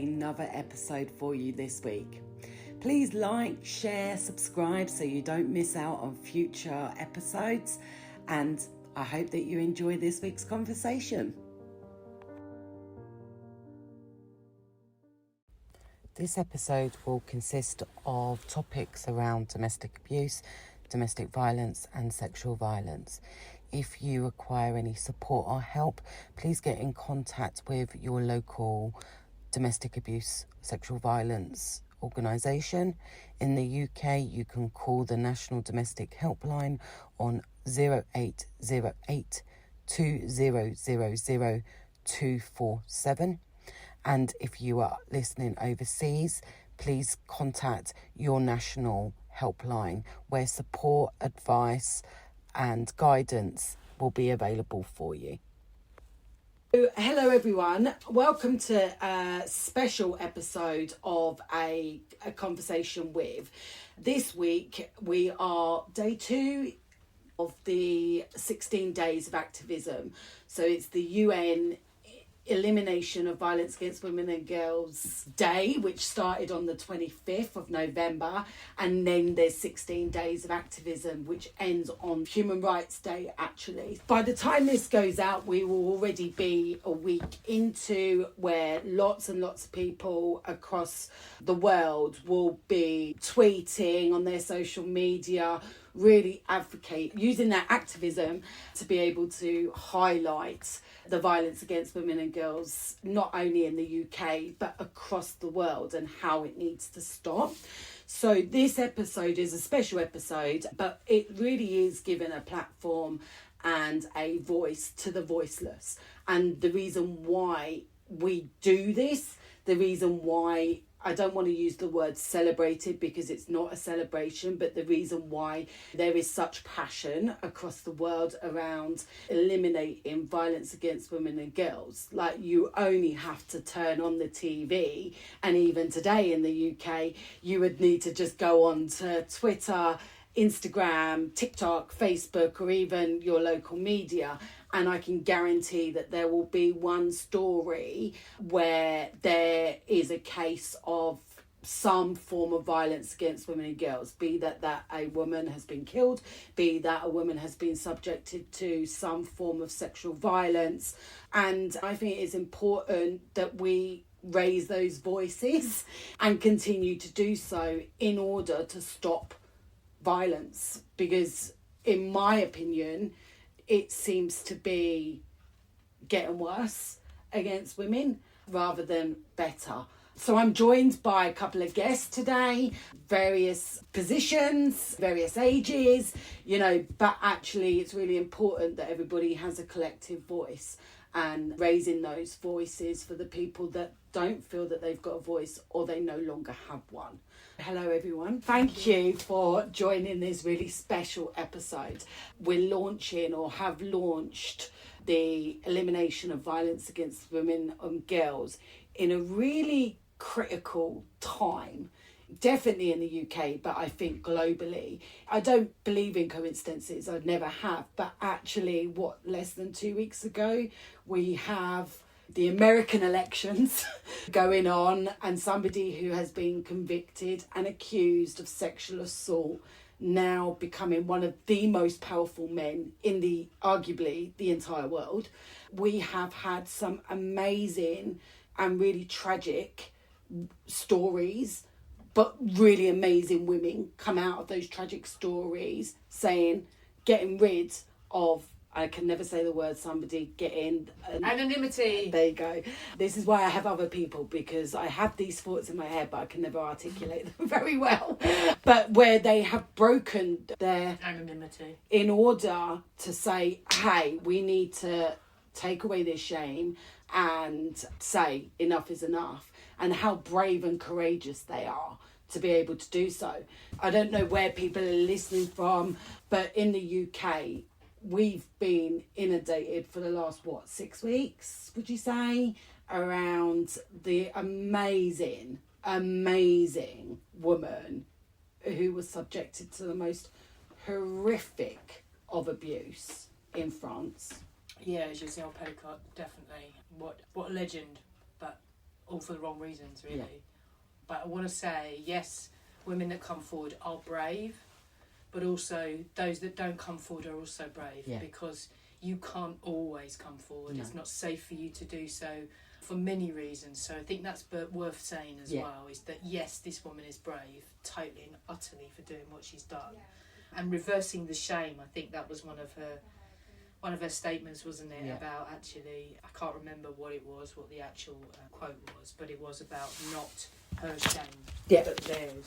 another episode for you this week. Please like, share, subscribe so you don't miss out on future episodes, and I hope that you enjoy this week's conversation. This episode will consist of topics around domestic abuse, domestic violence and sexual violence. If you require any support or help, please get in contact with your local domestic abuse, sexual violence organisation. In the UK, you can call the National Domestic Helpline on 0808 2000 247. And if you are listening overseas, please contact your national helpline where support, advice and guidance will be available for you. Hello everyone, welcome to a special episode of a conversation with. This week we are day 2 of the 16 days of activism. So it's the UN Elimination of Violence Against Women and Girls Day, which started on the 25th of November, and then there's 16 days of activism, which ends on Human Rights Day, actually. By the time this goes out, we will already be a week into where lots and lots of people across the world will be tweeting on their social media, really advocate using that activism to be able to highlight the violence against women and girls, not only in the UK but across the world, and how it needs to stop. So this episode is a special episode, but it really is giving a platform and a voice to the voiceless. And the reason why we do this, the reason why I don't want to use the word celebrated because it's not a celebration, but the reason why there is such passion across the world around eliminating violence against women and girls. Like, you only have to turn on the TV, and even today in the UK, you would need to just go on to Twitter, Instagram, TikTok, Facebook, or even your local media, and I can guarantee that there will be one story where there is a case of some form of violence against women and girls, be that a woman has been killed, be that a woman has been subjected to some form of sexual violence. And I think it's important that we raise those voices and continue to do so in order to stop violence, because in my opinion it seems to be getting worse against women rather than better. So I'm joined by a couple of guests today, various positions, various ages, but actually it's really important that everybody has a collective voice, and raising those voices for the people that don't feel that they've got a voice or they no longer have one. Hello everyone. Thank you for joining this really special episode. We're launching, or have launched, the elimination of violence against women and girls in a really critical time. Definitely in the UK, but I think globally. I don't believe in coincidences, I never have, but actually less than 2 weeks ago we have the American elections going on, and somebody who has been convicted and accused of sexual assault now becoming one of the most powerful men in arguably the entire world. We have had some amazing and really tragic stories, but really amazing women come out of those tragic stories saying, getting rid of, I can never say the word, anonymity. There you go. This is why I have other people, because I have these thoughts in my head, but I can never articulate them very well. But where they have broken their anonymity in order to say, hey, we need to take away this shame and say enough is enough, and how brave and courageous they are to be able to do so. I don't know where people are listening from, but in the UK, we've been inundated for the last 6 weeks, would you say, around the amazing woman who was subjected to the most horrific of abuse in France. Yeah, Giselle Petitcott, definitely. What a legend. But all for the wrong reasons, really. But I want to say, yes, women that come forward are brave, but also those that don't come forward are also brave, because you can't always come forward. It's not safe for you to do so for many reasons. So I think that's worth saying as well, is that yes, this woman is brave, totally and utterly, for doing what she's done. And reversing the shame, I think that was one of her statements, wasn't it? About, actually, I can't remember what the actual quote was, but it was about not her shame, but theirs.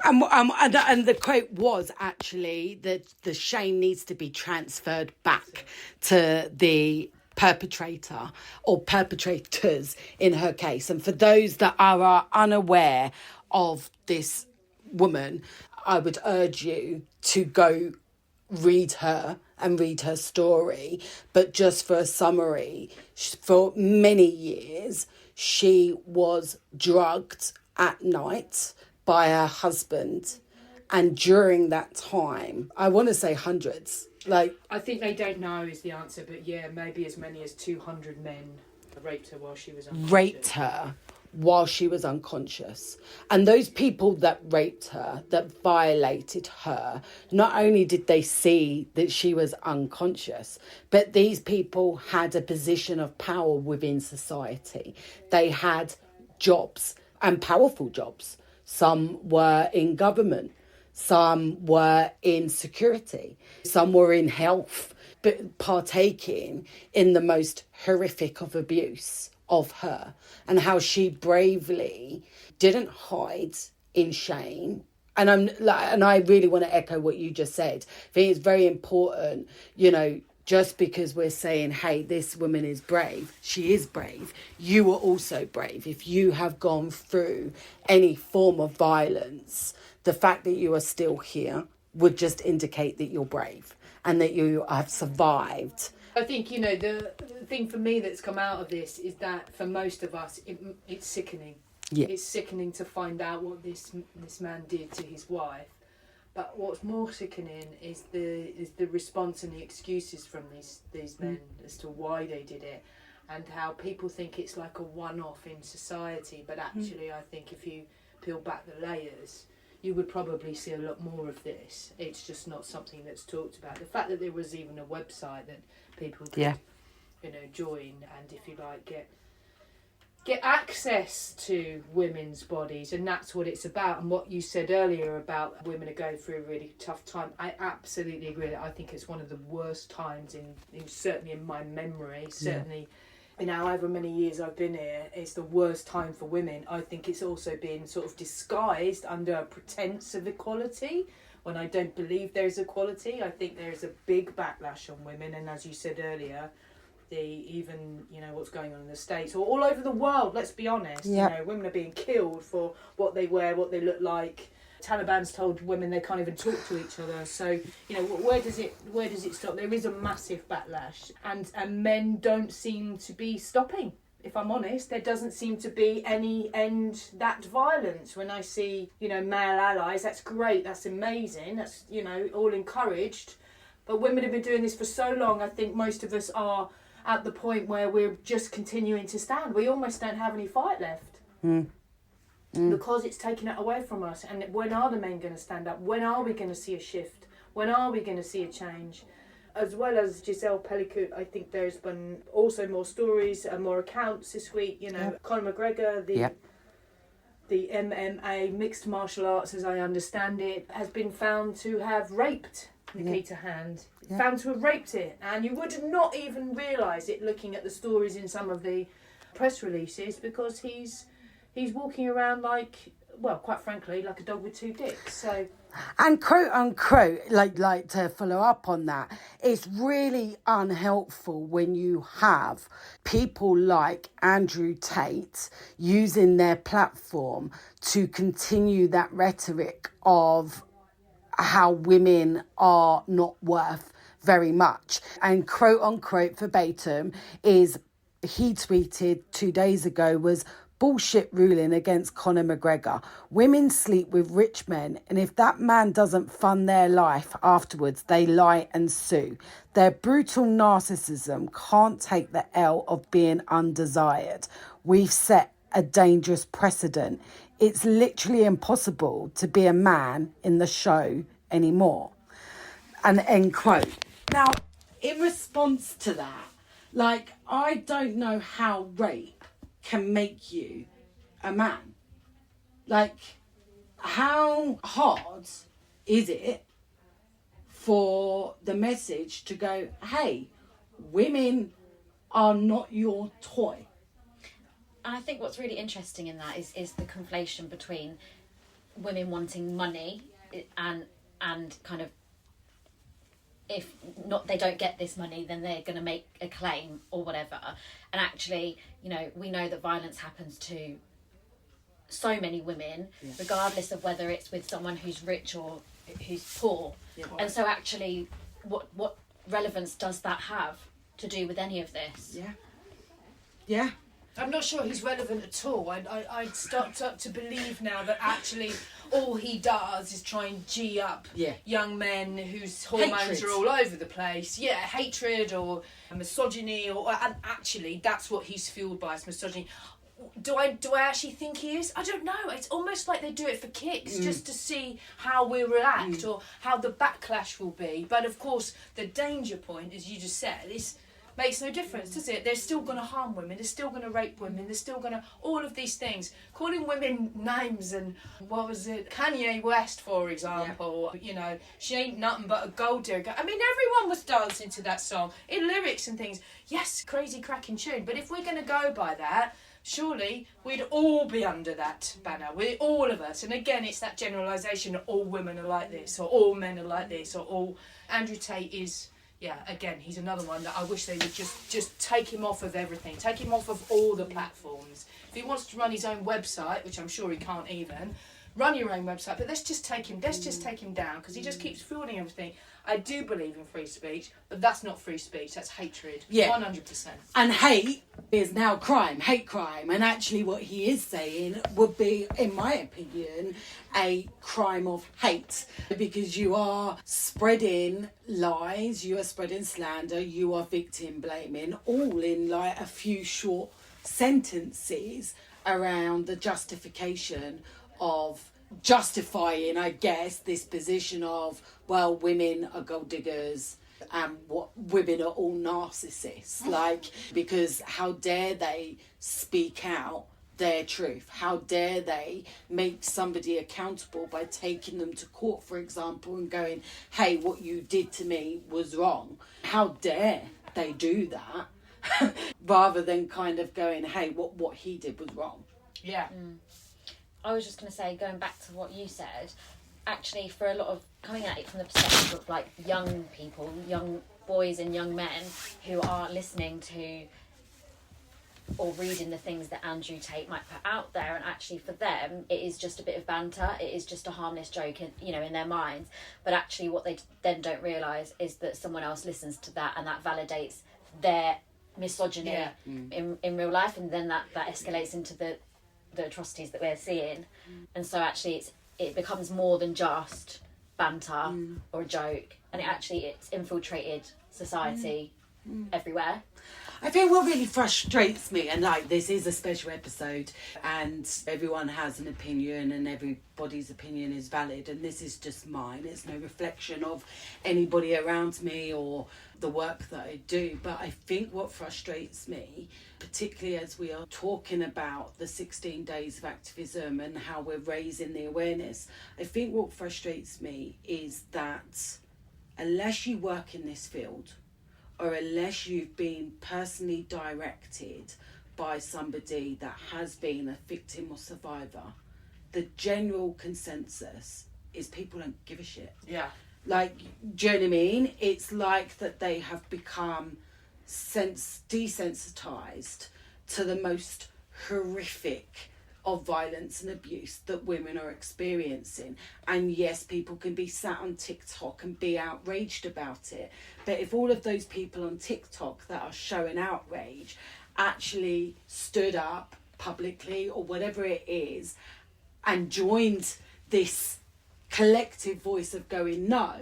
And the quote was actually that the shame needs to be transferred back to the perpetrator or perpetrators in her case. And for those that are unaware of this woman, I would urge you to go read her and read her story. But just for a summary, for many years she was drugged at night by her husband, and during that time, I want to say hundreds, like, I think they don't know is the answer, but maybe as many as 200 men raped her while she was unconscious. And those people that raped her, that violated her, not only did they see that she was unconscious, but these people had a position of power within society. They had jobs, and powerful jobs. Some were in government, some were in security, some were in health, but partaking in the most horrific of abuse of her, and how she bravely didn't hide in shame. And I really want to echo what you just said. I think it's very important, just because we're saying, hey, this woman is brave, she is brave, you are also brave. If you have gone through any form of violence, the fact that you are still here would just indicate that you're brave and that you have survived. I think, the thing for me that's come out of this is that for most of us, it's sickening. Yeah. It's sickening to find out what this man did to his wife. But what's more sickening is the response and the excuses from these men as to why they did it, and how people think it's like a one-off in society. But actually, I think if you peel back the layers, you would probably see a lot more of this. It's just not something that's talked about. The fact that there was even a website that people could, join, and if you like, get access to women's bodies, and that's what it's about. And what you said earlier about women are going through a really tough time, I absolutely agree. I think it's one of the worst times in certainly in my memory, certainly in however many years I've been here, it's the worst time for women. I think it's also been sort of disguised under a pretense of equality, when I don't believe there's equality. I think there's a big backlash on women, and as you said earlier, what's going on in the States or all over the world, let's be honest. Women are being killed for what they wear, what they look like. Taliban's told women they can't even talk to each other. So, where does it stop? There is a massive backlash, and men don't seem to be stopping. If I'm honest, there doesn't seem to be any end that violence. When I see, male allies, that's great, that's amazing, that's, all encouraged. But women have been doing this for so long, I think most of us are at the point where we're just continuing to stand. We almost don't have any fight left. Because it's taken it away from us. And when are the men going to stand up? When are we going to see a shift? When are we going to see a change? As well as Giselle Pellicott, I think there's been also more stories and more accounts this week. Conor McGregor, the MMA, mixed martial arts as I understand it, has been found to have raped Nikita Hand. Found to have raped it. And you would not even realise it looking at the stories in some of the press releases, because he's walking around like, well, quite frankly, like a dog with two dicks. So, and quote unquote, like to follow up on that, it's really unhelpful when you have people like Andrew Tate using their platform to continue that rhetoric of how women are not worth very much. And quote unquote verbatim is, he tweeted 2 days ago, was bullshit ruling against Conor McGregor. Women sleep with rich men, and if that man doesn't fund their life afterwards, they lie and sue. Their brutal narcissism can't take the L of being undesired. We've set a dangerous precedent. It's literally impossible to be a man in the show anymore. And end quote. Now, in response to that, like, I don't know how rape can make you a man. Like, how hard is it for the message to go, hey, women are not your toy? And I think what's really interesting in that is the conflation between women wanting money and kind of, if not they don't get this money, then they're going to make a claim or whatever. And actually, you know, we know that violence happens to so many women, regardless of whether it's with someone who's rich or who's poor. And so actually, what relevance does that have to do with any of this? Yeah. I'm not sure he's relevant at all. I'd start to believe now that actually all he does is try and G up young men whose hormones are all over the place. Yeah, hatred or misogyny, and actually that's what he's fueled by, is misogyny. Do I actually think he is? I don't know. It's almost like they do it for kicks, just to see how we react or how the backlash will be. But of course, the danger point, as you just said, is makes no difference, does it? They're still going to harm women. They're still going to rape women. They're still going to all of these things. Calling women names and what was it? Kanye West, for example. You know, she ain't nothing but a gold digger. I mean, everyone was dancing to that song in lyrics and things. Yes, crazy cracking tune. But if we're going to go by that, surely we'd all be under that banner. All of us. And again, it's that generalisation that all women are like this, or all men are like this, or all. Andrew Tate is. Yeah, again, he's another one that I wish they would just take him off of everything. Take him off of all the platforms. If he wants to run his own website, which I'm sure he can't even, run your own website. But let's just take him down, because he just keeps fueling everything. I do believe in free speech, but that's not free speech. That's hatred. 100%. And hate is now crime, hate crime. And actually what he is saying would be, in my opinion, a crime of hate, because you are spreading lies, you are spreading slander, you are victim blaming, all in like a few short sentences around the justification of justifying, I guess, this position of, well, women are gold diggers and what women are all narcissists. Like, because how dare they speak out their truth? How dare they make somebody accountable by taking them to court, for example, and going, hey, what you did to me was wrong? How dare they do that? Rather than kind of going, hey, what he did was wrong. Yeah. I was just going to say, going back to what you said, actually, for a lot of, coming at it from the perspective of like young people, young boys and young men who are listening to or reading the things that Andrew Tate might put out there, and actually for them it is just a bit of banter, it is just a harmless joke in, you know, in their minds, but actually what they then don't realise is that someone else listens to that and that validates their misogyny in real life, and then that escalates into the atrocities that we're seeing. And so actually it becomes more than just banter or a joke, and it's infiltrated society everywhere. I think what really frustrates me, and like this is a special episode and everyone has an opinion and everybody's opinion is valid, and this is just mine, it's no reflection of anybody around me or the work that I do, but I think what frustrates me, particularly as we are talking about the 16 days of activism and how we're raising the awareness, I think what frustrates me is that unless you work in this field, or unless you've been personally directed by somebody that has been a victim or survivor, the general consensus is people don't give a shit. Yeah. Like, do you know what I mean? It's like that they have become desensitized to the most horrific of violence and abuse that women are experiencing. And yes, people can be sat on TikTok and be outraged about it, but if all of those people on TikTok that are showing outrage actually stood up publicly or whatever it is and joined this collective voice of going no,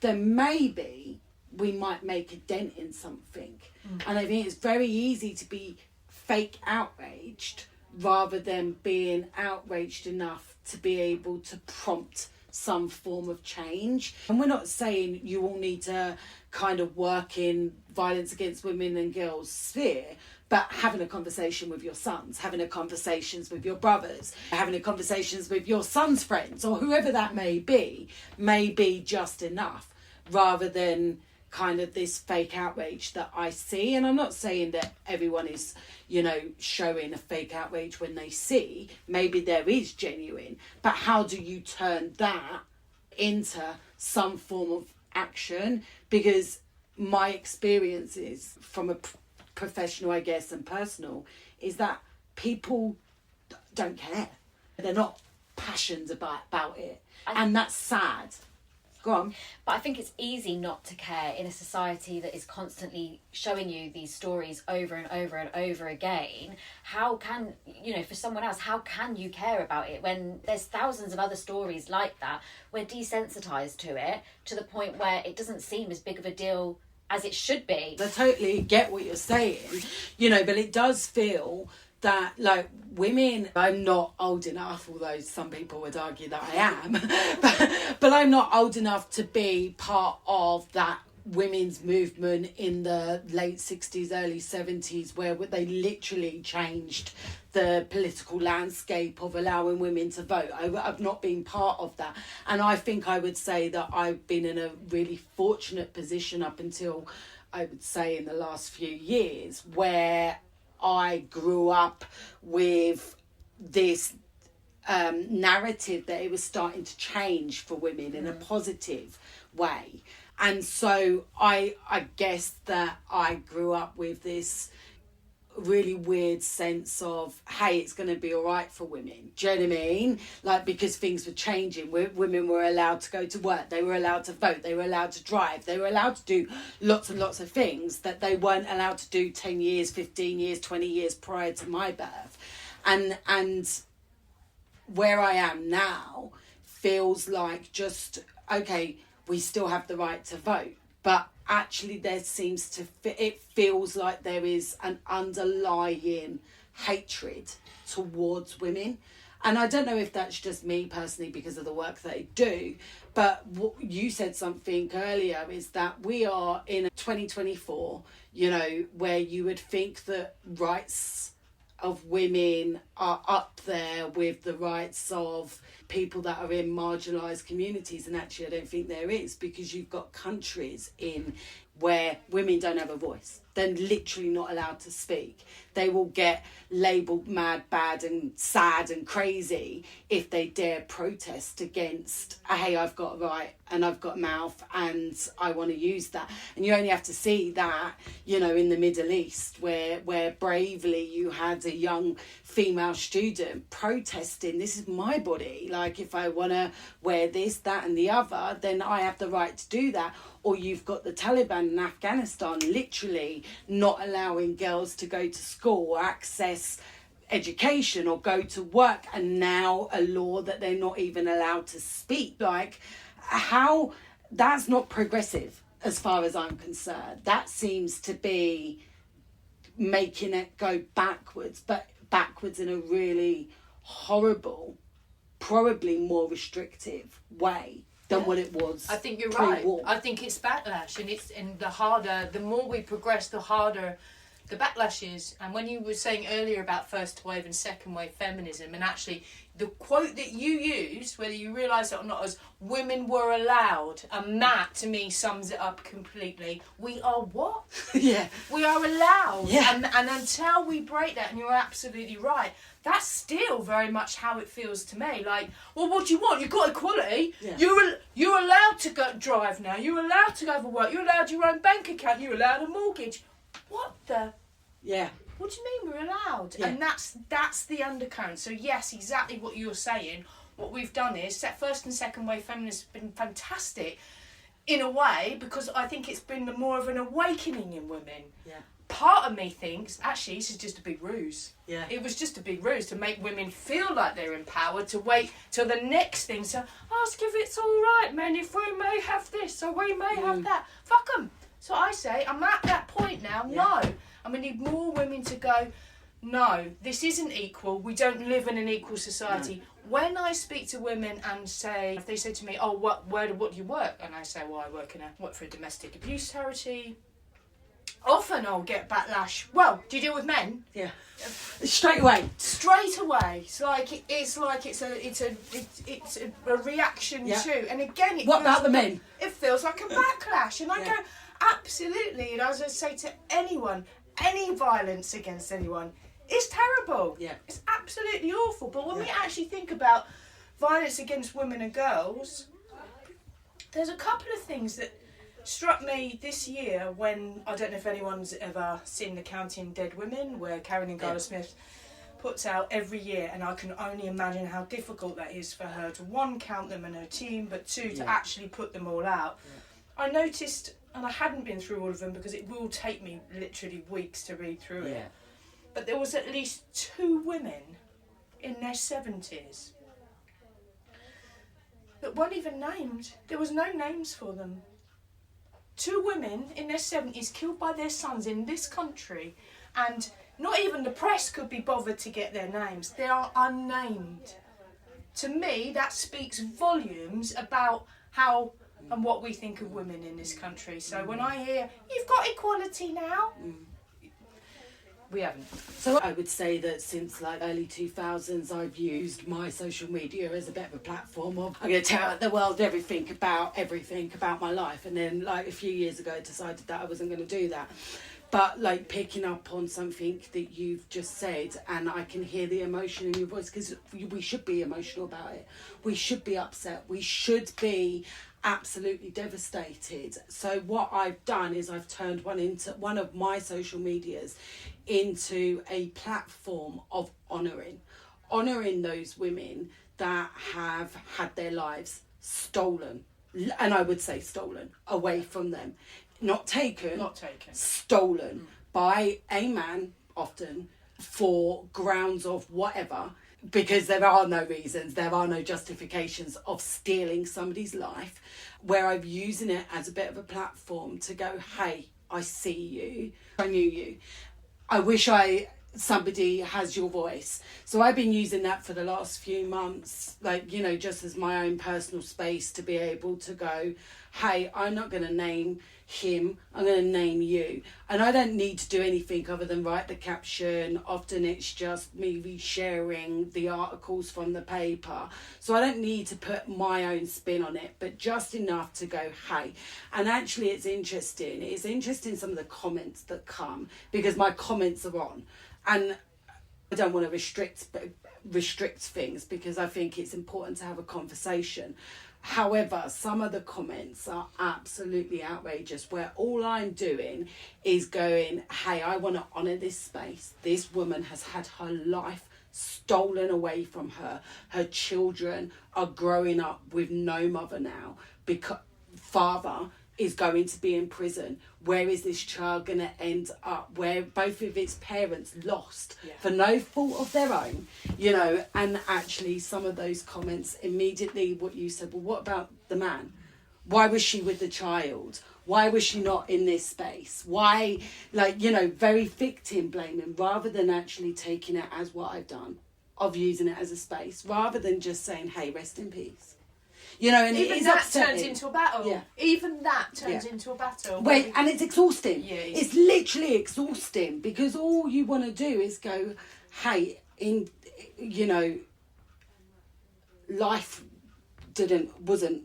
then maybe we might make a dent in something. And I think it's very easy to be fake outraged rather than being outraged enough to be able to prompt some form of change. And we're not saying you all need to kind of work in violence against women and girls sphere, but having a conversation with your sons, having a conversations with your brothers, having a conversations with your son's friends, or whoever that may be just enough, rather than kind of this fake outrage that I see. And I'm not saying that everyone is, you know, showing a fake outrage when they see. Maybe there is genuine, but how do you turn that into some form of action? Because my experiences from a professional, I guess, and personal, is that people don't care. They're not passionate about it. And that's sad. Go on. But I think it's easy not to care in a society that is constantly showing you these stories over and over and over again. How can, you know, for someone else, how can you care about it when there's thousands of other stories like that? We're desensitized to it to the point where it doesn't seem as big of a deal as it should be. I totally get what you're saying, you know, but it does feel that, like, women, I'm not old enough, although some people would argue that I am, but I'm not old enough to be part of that women's movement in the late 60s, early 70s, where they literally changed the political landscape of allowing women to vote. I've not been part of that. And I think I would say that I've been in a really fortunate position up until, I would say, in the last few years, where I grew up with this narrative that it was starting to change for women in a positive way. And so I guess that I grew up with this really weird sense of, hey, it's going to be all right for women. Do you know what I mean? Like, because things were changing. Women were allowed to go to work. They were allowed to vote. They were allowed to drive. They were allowed to do lots and lots of things that they weren't allowed to do 10 years, 15 years, 20 years prior to my birth. And where I am now feels like just, okay, we still have the right to vote, but actually there seems to it feels like there is an underlying hatred towards women. And I don't know if that's just me personally because of the work that I do, but what you said something earlier is that we are in 2024, you know, where you would think that rights of women are up there with the rights of people that are in marginalised communities, and actually I don't think there is, because you've got countries in where women don't have a voice. They're literally not allowed to speak. They will get labelled mad, bad and sad and crazy if they dare protest against, hey, I've got a right and I've got a mouth and I want to use that. And you only have to see that, you know, in the Middle East where bravely you had a young female student protesting, this is my body, like if I want to wear this, that and the other, then I have the right to do that. Or you've got the Taliban in Afghanistan literally not allowing girls to go to school or access education or go to work, and now a law that they're not even allowed to speak. Like, how, that's not progressive as far as I'm concerned. That seems to be making it go backwards, but backwards in a really horrible, probably more restrictive way than what it was. I think you're pre-war. right. I think it's backlash, and the more we progress, the harder the backlash is. And when you were saying earlier about first wave and second wave feminism, and actually the quote that you used, whether you realise it or not, as women were allowed, and that to me sums it up completely. We are what? Yeah. We are allowed. Yeah. And until we break that, and you're absolutely right, that's still very much how it feels to me. Like, well, what do you want? You've got equality. Yeah. You're allowed to go drive now. You're allowed to go for work. You're allowed your own bank account. You're allowed a mortgage. What the? Yeah. What do you mean we're allowed? Yeah. And that's the undercurrent. So yes, exactly what you're saying. What we've done is first and second wave feminism has been fantastic in a way, because I think it's been more of an awakening in women. Yeah. Part of me thinks, actually, this is just a big ruse. Yeah. It was just a big ruse to make women feel like they're empowered, to wait till the next thing, to ask if it's all right, men, if we may have this or we may have that. Fuck them. So I say, I'm at that point now, Yeah. no. And we need more women to go, no, this isn't equal. We don't live in an equal society. No. When I speak to women and say, if they say to me, oh, what do you work? And I say, well, I work for a domestic abuse charity. Often I'll get backlash. Well, do you deal with men? Yeah. Straight away. It's like it's a reaction to. And again, what about the men? It feels like a backlash, and I go, absolutely. And as I say to anyone, any violence against anyone is terrible. Yeah. It's absolutely awful. But when we actually think about violence against women and girls, there's a couple of things that struck me this year when, I don't know if anyone's ever seen the Counting Dead Women, where Karen Smith puts out every year, and I can only imagine how difficult that is for her to, one, count them and her team, but two, to actually put them all out. I noticed, and I hadn't been through all of them because it will take me literally weeks to read through it, but there was at least 2 women in their 70s that weren't even named. There was no names for them. 2 women in their 70s killed by their sons in this country, and not even the press could be bothered to get their names. They are unnamed. To me, that speaks volumes about how and what we think of women in this country. So when I hear, you've got equality now, we haven't. So I would say that since like early 2000s, I've used my social media as a bit of a platform of, I'm going to tell the world everything about my life. And then like a few years ago, I decided that I wasn't going to do that. But like picking up on something that you've just said, and I can hear the emotion in your voice, because we should be emotional about it. We should be upset. We should be absolutely devastated. So what I've done is I've turned one of my social medias into a platform of honouring those women that have had their lives stolen, and I would say stolen away from them. Not taken, stolen by a man, often for grounds of whatever, because there are no reasons, there are no justifications of stealing somebody's life, where I'm using it as a bit of a platform to go, hey, I see you, I knew you, I wish somebody has your voice. So I've been using that for the last few months, like, you know, just as my own personal space to be able to go, hey, I'm not going to name him, I'm going to name you. And I don't need to do anything other than write the caption. Often it's just me resharing the articles from the paper. So I don't need to put my own spin on it, but just enough to go, hey. And actually it's interesting some of the comments that come, because my comments are on. And I don't want to restrict things, because I think it's important to have a conversation. However, some of the comments are absolutely outrageous, where all I'm doing is going, hey, I want to honour this space. This woman has had her life stolen away from her. Her children are growing up with no mother now, because father is going to be in prison. Where is this child going to end up? Where both of its parents lost for no fault of their own, you know. And actually some of those comments immediately, what you said, well, what about the man? Why was she with the child? Why was she not in this space? Why, like, you know, very victim blaming, rather than actually taking it as what I've done, of using it as a space, rather than just saying, hey, rest in peace. You know, and even that turns into a battle. Yeah. Even that turns into a battle. Wait, and it's exhausting. Yeah, it's literally exhausting, because all you want to do is go, hey, you know, life wasn't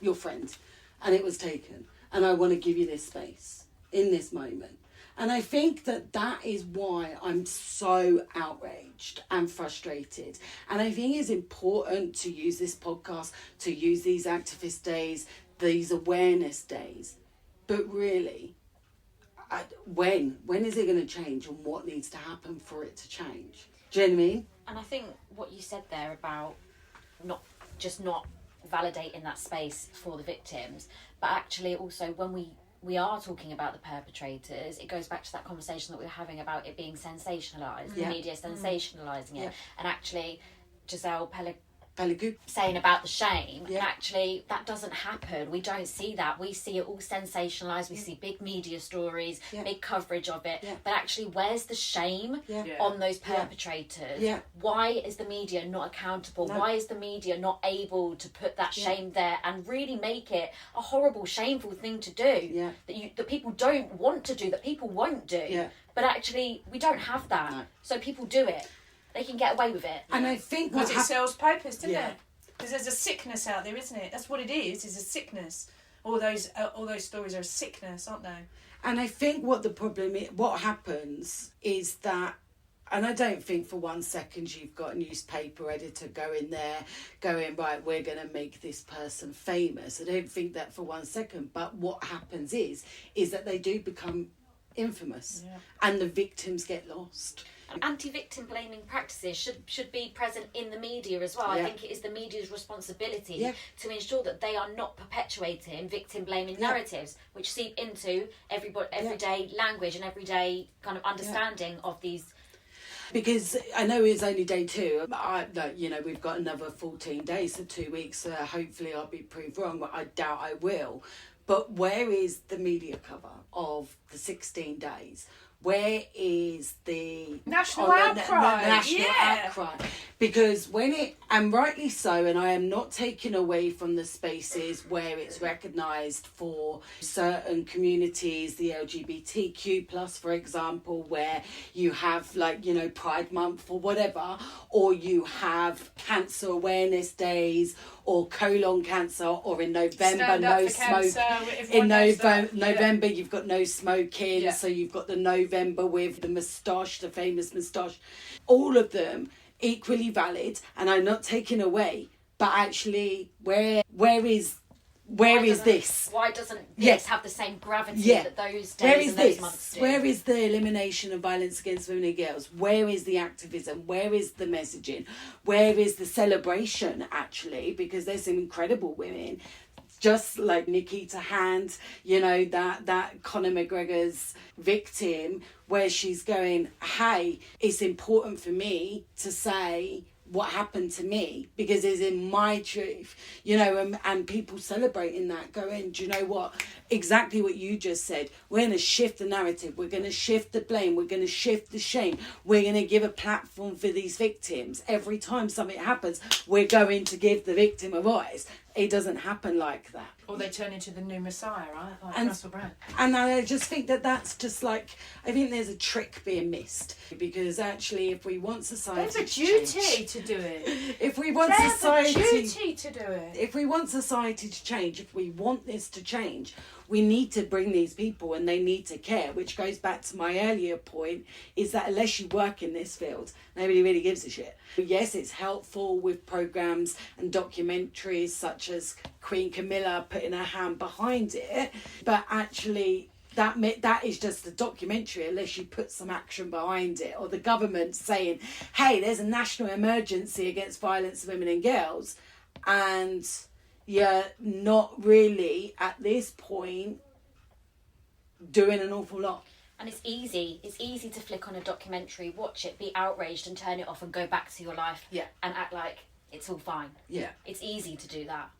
your friend, and it was taken, and I want to give you this space in this moment. And I think that is why I'm so outraged and frustrated. And I think it's important to use this podcast, to use these activist days, these awareness days. But really, when is it going to change, and what needs to happen for it to change? Do you know what I mean? And I think what you said there about not validating that space for the victims, but actually also when we are talking about the perpetrators, it goes back to that conversation that we were having about it being sensationalised, the media sensationalising it. And actually, Giselle saying about the shame, and actually that doesn't happen. We don't see that. We see it all sensationalized. We see big media stories, big coverage of it, but actually where's the shame on those perpetrators? Why is the media not accountable? Why is the media not able to put that shame there and really make it a horrible, shameful thing to do that people don't want to do, that people won't do, but actually we don't have that, so people do it. They can get away with it. And I think because it sells papers, doesn't it? Because there's a sickness out there, isn't it? That's what it is a sickness. All those stories are a sickness, aren't they? And I think what the problem is, what happens is that, and I don't think for 1 second you've got a newspaper editor going, right, we're going to make this person famous. I don't think that for 1 second. But what happens is that they do become infamous and the victims get lost. Anti-victim blaming practices should be present in the media as well. I think it is the media's responsibility to ensure that they are not perpetuating victim blaming narratives which seep into everyday language and everyday kind of understanding of these. Because I know it's only day 2. We've got another 14 days, so 2 weeks. Hopefully I'll be proved wrong, but I doubt I will. But where is the media cover of the 16 days? Where is the national outcry? The national outcry. Because and rightly so, and I am not taking away from the spaces where it's recognised for certain communities, the LGBTQ plus, for example, where you have Pride Month or whatever, or you have cancer awareness days, or colon cancer, or in November no smoke. In November you've got no smoking, so you've got the November with the moustache, the famous moustache. All of them equally valid, and I'm not taking away. But actually, where is this? Why doesn't this have the same gravity that those days and those months do? Where is the elimination of violence against women and girls? Where is the activism? Where is the messaging? Where is the celebration, actually? Because there's some incredible women, just like Nikita Hand, that Conor McGregor's victim, where she's going, hey, it's important for me to say what happened to me because it's in my truth, and people celebrating that, going, do you know what? Exactly what you just said. We're going to shift the narrative. We're going to shift the blame. We're going to shift the shame. We're going to give a platform for these victims. Every time something happens, we're going to give the victim a voice. It doesn't happen like that. Or they turn into the new messiah, right? Like Russell Brand. And I just think that's just I think there's a trick being missed. Because actually, if we want society there's a duty to do it. If we want duty to do it. If we want society to change, if we want this to change, we need to bring these people and they need to care, which goes back to my earlier point, is that unless you work in this field, nobody really gives a shit. Yes, it's helpful with programmes and documentaries such as Queen Camilla putting her hand behind it, but actually that is just a documentary unless you put some action behind it, or the government saying, hey, there's a national emergency against violence of women and girls, and you're not really at this point doing an awful lot. And it's easy to flick on a documentary, watch it, be outraged and turn it off and go back to your life and act like it's all fine. It's easy to do that.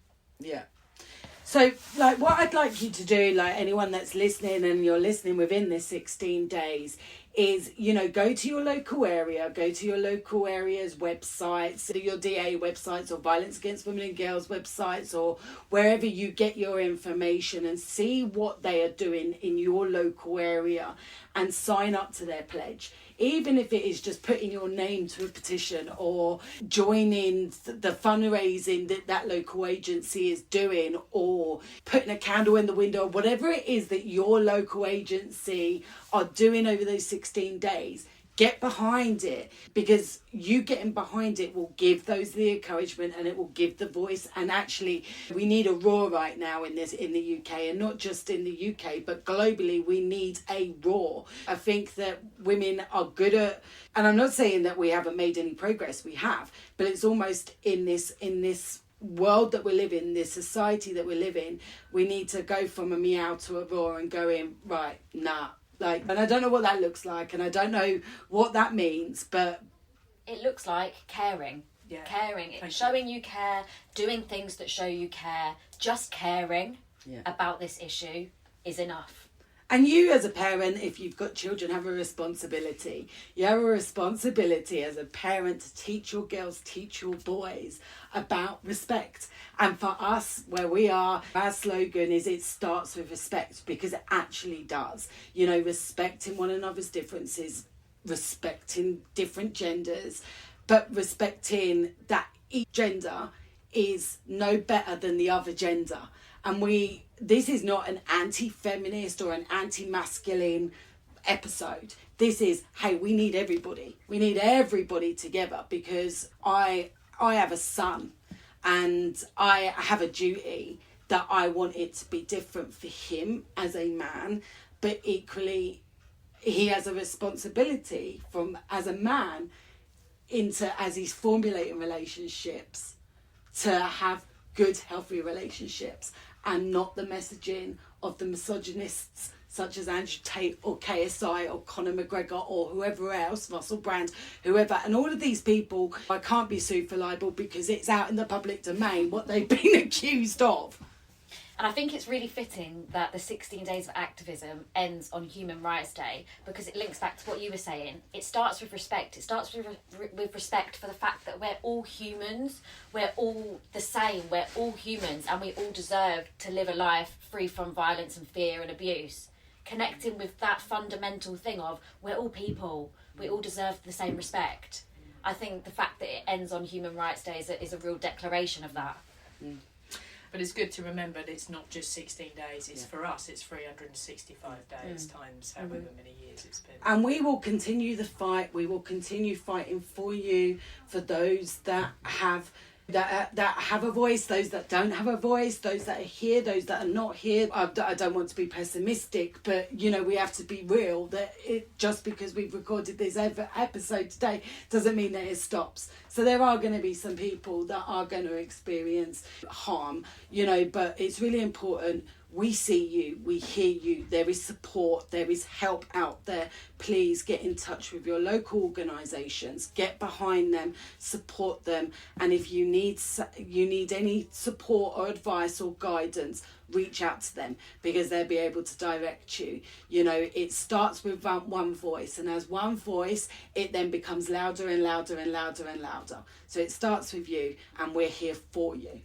So, what I'd like you to do, anyone that's listening and you're listening within this 16 days, is, go to your local area, go to your local area's websites, your DA websites or Violence Against Women and Girls websites, or wherever you get your information, and see what they are doing in your local area and sign up to their pledge. Even if it is just putting your name to a petition or joining the fundraising that local agency is doing, or putting a candle in the window, whatever it is that your local agency are doing over those 16 days, get behind it, because you getting behind it will give those the encouragement and it will give the voice. And actually, we need a roar right now in the UK, and not just in the UK, but globally, we need a roar. I think that women are good at, and I'm not saying that we haven't made any progress, we have, but it's almost in this world that we live in, this society that we live in, we need to go from a meow to a roar and go in, right, nah. And I don't know what that looks like, and I don't know what that means, but it looks like caring. Yeah. Caring. Thank Showing you care, doing things that show you care, just caring Yeah. about this issue is enough. And you as a parent, if you've got children, have a responsibility. You have a responsibility as a parent to teach your girls, teach your boys about respect. And for us, where we are, our slogan is it starts with respect, because it actually does. You know, respecting one another's differences, respecting different genders, but respecting that each gender is no better than the other gender. And this is not an anti-feminist or an anti-masculine episode. This is, hey, we need everybody. We need everybody together, because I have a son and I have a duty that I want it to be different for him as a man, but equally he has a responsibility as a man as he's formulating relationships to have good, healthy relationships, and not the messaging of the misogynists such as Andrew Tate or KSI or Conor McGregor or whoever else, Russell Brand, whoever. And all of these people, I can't be sued for libel because it's out in the public domain what they've been accused of. And I think it's really fitting that the 16 Days of Activism ends on Human Rights Day, because it links back to what you were saying. It starts with respect. It starts with respect for the fact that we're all humans. We're all the same. We're all humans, and we all deserve to live a life free from violence and fear and abuse. Connecting with that fundamental thing of we're all people. We all deserve the same respect. I think the fact that it ends on Human Rights Day is a real declaration of that. Mm. But it's good to remember that it's not just 16 days. It's for us, it's 365 days times however many years it's been. And we will continue the fight. We will continue fighting for you, for those that have a voice, those that don't have a voice, those that are here, those that are not here. I don't want to be pessimistic, but you know, we have to be real, that just because we've recorded this episode today doesn't mean that it stops. So there are going to be some people that are going to experience harm, you know, but it's really important. We see you, we hear you, there is support, there is help out there. Please get in touch with your local organisations, get behind them, support them. And if you need any support or advice or guidance, reach out to them, because they'll be able to direct you. You know, it starts with one voice, and as one voice, it then becomes louder and louder and louder and louder. So it starts with you, and we're here for you.